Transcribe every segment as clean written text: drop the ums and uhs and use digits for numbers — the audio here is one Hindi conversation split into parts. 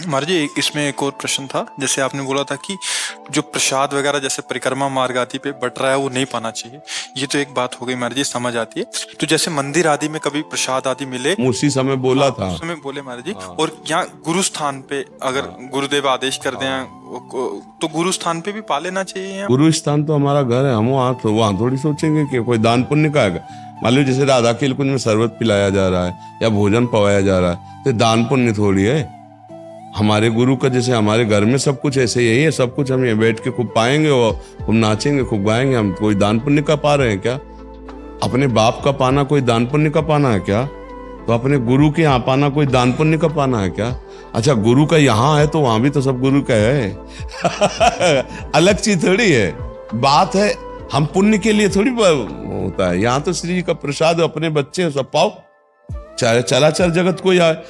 महाराज जी, इसमें एक और प्रश्न था। जैसे आपने बोला था कि जो प्रसाद वगैरह जैसे परिक्रमा मार्ग आदि पे बट रहा है वो नहीं पाना चाहिए। ये तो एक बात हो गई महाराज जी, समझ आती है। तो जैसे मंदिर आदि में कभी प्रसाद आदि मिले, उसी समय बोला हाँ था। उस समय बोले महाराज जी। हाँ, और यहाँ गुरु स्थान पे अगर हाँ, गुरुदेव आदेश कर दें हाँ। तो गुरु स्थान पे भी पा लेना चाहिए या? गुरु स्थान तो हमारा घर है, हम वहाँ थोड़ी सोचेंगे कि कोई दान पुण्य का है। मान लो जैसे राधा खेल कुंज में शरबत पिलाया जा रहा है या भोजन पवाया जा रहा है, तो दान पुण्य थोड़ी है। हमारे गुरु का जैसे हमारे घर में सब कुछ ऐसे यही है, सब कुछ हम ये बैठ के खूब पाएंगे और खूब नाचेंगे, खूब गाएंगे। हम कोई दान पुण्य का पा रहे हैं क्या? अपने बाप का पाना कोई दान पुण्य का पाना है क्या? तो अपने गुरु के यहाँ पाना कोई दान पुण्य का पाना है क्या? अच्छा, गुरु का यहाँ है तो वहां भी तो सब गुरु का है। अलग चीज थोड़ी है। बात है हम पुण्य के लिए थोड़ी होता है। यहाँ तो श्री जी का प्रसाद अपने बच्चे सब पाओ, चाहे चराचर जगत कोई आए।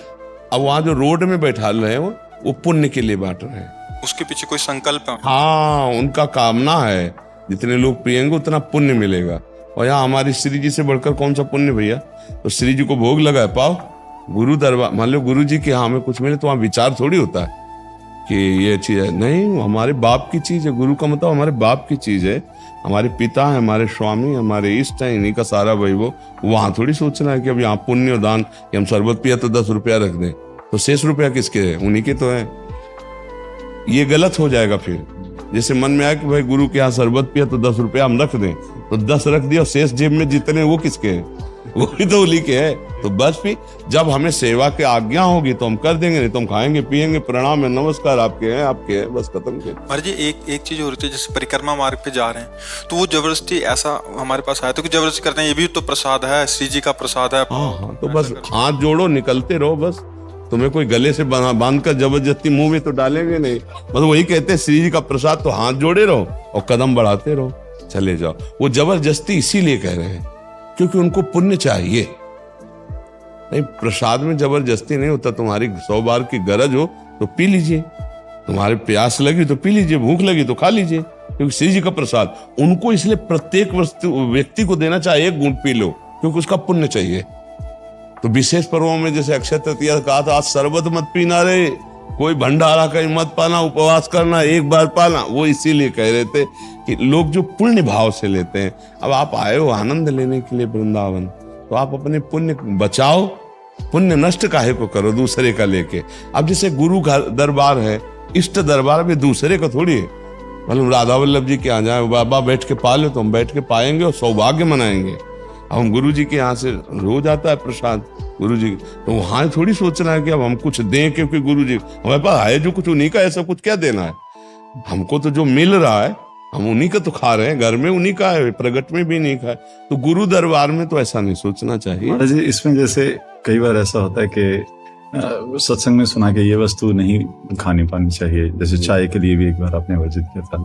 अब वहां जो रोड में बैठा रहे हैं वो पुण्य के लिए बांट रहे हैं। उसके पीछे कोई संकल्प है? हाँ, उनका कामना है जितने लोग पिएंगे उतना पुण्य मिलेगा। और यहाँ हमारी श्री जी से बढ़कर कौन सा पुण्य भैया? तो श्री जी को भोग लगाए पाओ। गुरु दरबार, मान लो गुरु जी के यहाँ हमें कुछ मिले तो वहाँ विचार थोड़ी होता है कि ये चीज है। नहीं, हमारे बाप की चीज है। गुरु का मतलब हमारे बाप की चीज है, हमारे पिता है, हमारे स्वामी, हमारे इष्ट है, इन्हीं का सारा वैभव। वहां थोड़ी सोचना है कि अब यहाँ पुण्य और दान कि हम शरबत पिया तो 10 रुपया रख दें, तो शेष रुपया किसके है? उन्हीं के तो है। ये गलत हो जाएगा फिर। जैसे मन में आया कि भाई गुरु के यहाँ शरबत पिया तो 10 रुपया हम रख दें, तो 10 रख दिया, शेष जेब में जितने वो किसके हैं? वो भी तो उन्हीं के है। तो बस फिर जब हमें सेवा की आज्ञा होगी तो हम कर देंगे, नहीं तो हम खाएंगे पिएंगे, प्रणाम है, नमस्कार, आपके हैं, आपके हैं, बस खत्म के। महाराज जी, एक चीज और होती है, जैसे परिक्रमा मार्ग पे जा रहे हैं तो वो जबरदस्ती ऐसा हमारे पास आया तो कि जबरदस्ती करते हैं, ये भी तो प्रसाद है, श्री जी का प्रसाद है। हाँ, तो बस हाथ जोड़ो, निकलते रहो। बस तुम्हें कोई गले से बांध कर जबरदस्ती मुंह में तो डालेंगे नहीं। बस वही कहते हैं श्री जी का प्रसाद, तो हाथ जोड़े रहो और कदम बढ़ाते रहो, चले जाओ। वो जबरदस्ती इसीलिए कह रहे हैं क्योंकि उनको पुण्य चाहिए। नहीं, प्रसाद में जबरदस्ती नहीं होता। तुम्हारी 100 बार की गरज हो तो पी लीजिए, तुम्हारे प्यास लगी तो पी लीजिए, भूख लगी तो खा लीजिए, क्योंकि श्री जी का प्रसाद उनको इसलिए प्रत्येक व्यक्ति को देना चाहिए। 1 घूंट पी लो क्योंकि उसका पुण्य चाहिए। तो विशेष पर्वों में जैसे अक्षय तृतीया कहा था, आज शरबत मत पीना रे, कोई भंडारा कहीं मत पाना, उपवास करना, एक बार पाना। वो इसीलिए कह रहे थे कि लोग जो पुण्य भाव से लेते हैं। अब आप आए हो आनंद लेने के लिए वृंदावन, तो आप अपने पुण्य बचाओ, पुण्य नष्ट काहे को करो दूसरे का लेके। अब जैसे गुरु घर दरबार है, इष्ट दरबार भी दूसरे का थोड़ी है। मतलब राधा वल्लभ जी के यहाँ जाए, बाबा बैठ के पा लो, तो हम बैठ के पाएंगे और सौभाग्य मनाएंगे। अब हम गुरु जी के यहाँ से रोज आता है प्रसाद गुरु जी, तो वहां थोड़ी सोचना है कि अब हम कुछ दें, क्योंकि गुरु जी हमारे पास है जो कुछ उन्हीं का है, सब कुछ क्या देना है हमको? तो जो मिल रहा है हम उन्हीं का तो खा रहे हैं, घर में उन्हीं का है, प्रगट में भी नहीं खाए। तो गुरु दरबार में तो ऐसा नहीं सोचना चाहिए। महाराज जी, इसमें जैसे कई बार ऐसा होता है कि सत्संग में सुना कि ये वस्तु नहीं खानी पानी चाहिए, जैसे चाय के लिए भी एक बार आपने वर्जित किया था,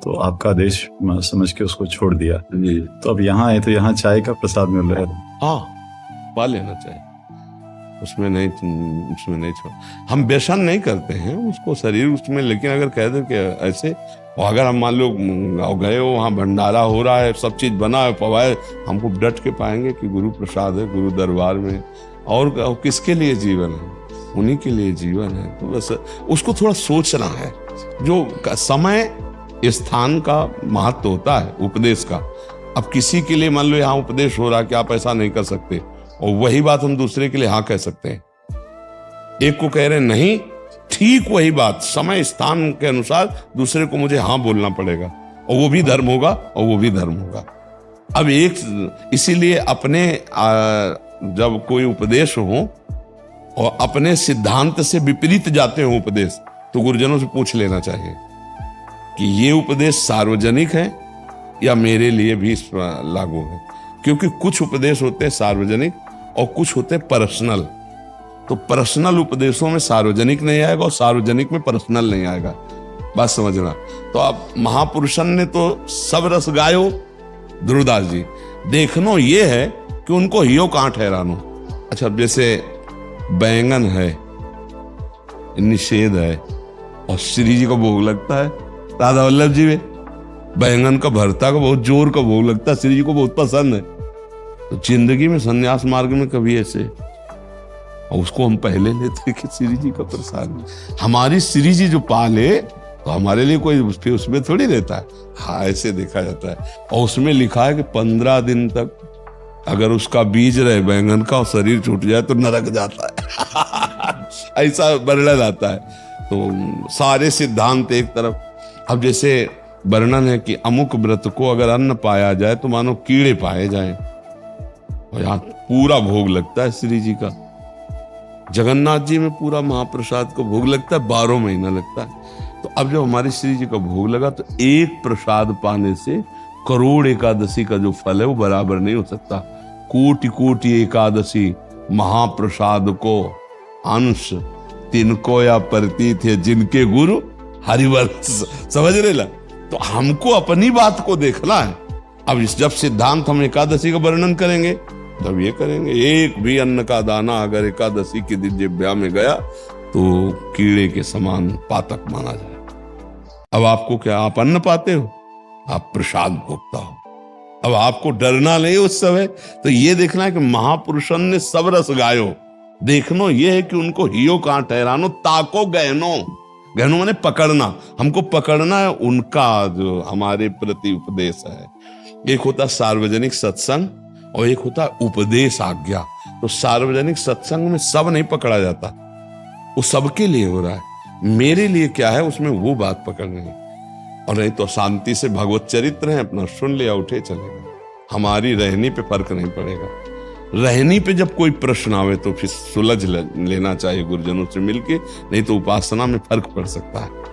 तो आपका आदेश समझ के उसको छोड़ दिया। तो अब यहाँ आए तो यहाँ चाय का प्रसाद मिल रहा है। हाँ, पा लेना चाहिए, उसमें नहीं छोड़। हम व्यसन नहीं करते हैं उसको शरीर उसमें, लेकिन अगर कह दे कि ऐसे, और अगर हम मान लो गए हो वहाँ भंडारा हो रहा है, सब चीज बना है, पवाए, हमको डट के पाएंगे कि गुरु प्रसाद है गुरु दरबार में। और किसके लिए जीवन है? उन्हीं के लिए जीवन है। तो बस उसको थोड़ा सोचना है। जो समय स्थान का महत्व होता है उपदेश का। अब किसी के लिए मान लो यहाँ उपदेश हो रहा है कि आप ऐसा नहीं कर सकते, और वही बात हम दूसरे के लिए हाँ कह सकते हैं। एक को कह रहे नहीं, ठीक वही बात समय स्थान के अनुसार दूसरे को मुझे हाँ बोलना पड़ेगा, और वो भी धर्म होगा और वो भी धर्म होगा। अब एक इसीलिए अपने जब कोई उपदेश हो और अपने सिद्धांत से विपरीत जाते हो उपदेश, तो गुरुजनों से पूछ लेना चाहिए कि ये उपदेश सार्वजनिक है या मेरे लिए भी लागू है। क्योंकि कुछ उपदेश होते हैं सार्वजनिक और कुछ होते हैं पर्सनल। तो पर्सनल उपदेशों में सार्वजनिक नहीं आएगा और सार्वजनिक में पर्सनल नहीं आएगा, बात समझना। तो अब महापुरुषन ने तो सब रस गायो, ध्रुवदास जी, देखनो ये है कि उनको हियो कहाँ ठहरानो। अच्छा, जैसे बैंगन है, निषेध है, और श्री जी को भोग लगता है, राधा वल्लभ जी में बैंगन का भरता का बहुत जोर का भोग लगता है, श्री जी को बहुत पसंद है। तो जिंदगी में संन्यास मार्ग में कभी ऐसे और उसको हम पहले लेते कि श्री जी का प्रसाद, हमारी श्री जी जो पाले तो हमारे लिए कोई उसमें थोड़ी रहता है। हाँ, ऐसे देखा जाता है। और उसमें लिखा है कि 15 दिन तक अगर उसका बीज रहे बैंगन का और शरीर छूट जाए तो नरक जाता है। ऐसा वर्णन आता है। तो सारे सिद्धांत एक तरफ। अब जैसे वर्णन है कि अमुक व्रत को अगर अन्न पाया जाए तो मानो कीड़े पाए जाएं, और यहाँ पूरा भोग लगता है श्री जी का। जगन्नाथ जी में पूरा महाप्रसाद को भोग लगता है, 12 महीना लगता है। तो अब जब हमारी श्री जी का भोग लगा तो एक प्रसाद पाने से करोड़ एकादशी का जो फल है वो बराबर नहीं हो सकता। कोटि कोटि एकादशी महाप्रसाद को अंश तिनको या प्रतीत है जिनके गुरु हरिवंश। समझ रहे ला? तो हमको अपनी बात को देखना है। अब जब सिद्धांत हम एकादशी का वर्णन करेंगे तब ये करेंगे, एक भी अन्न का दाना अगर एकादशी के दिन जिह्वा में गया तो कीड़े के समान पातक माना जाए। अब आपको क्या, आप अन्न पाते हो, आप प्रसाद भोगता हो। अब आपको डरना नहीं उस समय, तो ये देखना है कि महापुरुषन ने सब रस गायो। देखनो ये है कि उनको हियो कहां ठहरानो, ताको गहनो। गहनो माने पकड़ना, हमको पकड़ना है उनका जो हमारे प्रति उपदेश है। एक होता सार्वजनिक सत्संग और एक होता उपदेश आज्ञा। तो सार्वजनिक सत्संग में सब नहीं पकड़ा जाता, वो सबके लिए हो रहा है। मेरे लिए क्या है उसमें वो बात पकड़नी है। और नहीं तो शांति से भगवत चरित्र है, अपना सुन लिया, उठे चले गए। हमारी रहनी पे फर्क नहीं पड़ेगा। रहनी पे जब कोई प्रश्न आवे तो फिर सुलझ लेना चाहिए गुरुजनों से मिलके, नहीं तो उपासना में फर्क पड़ सकता है।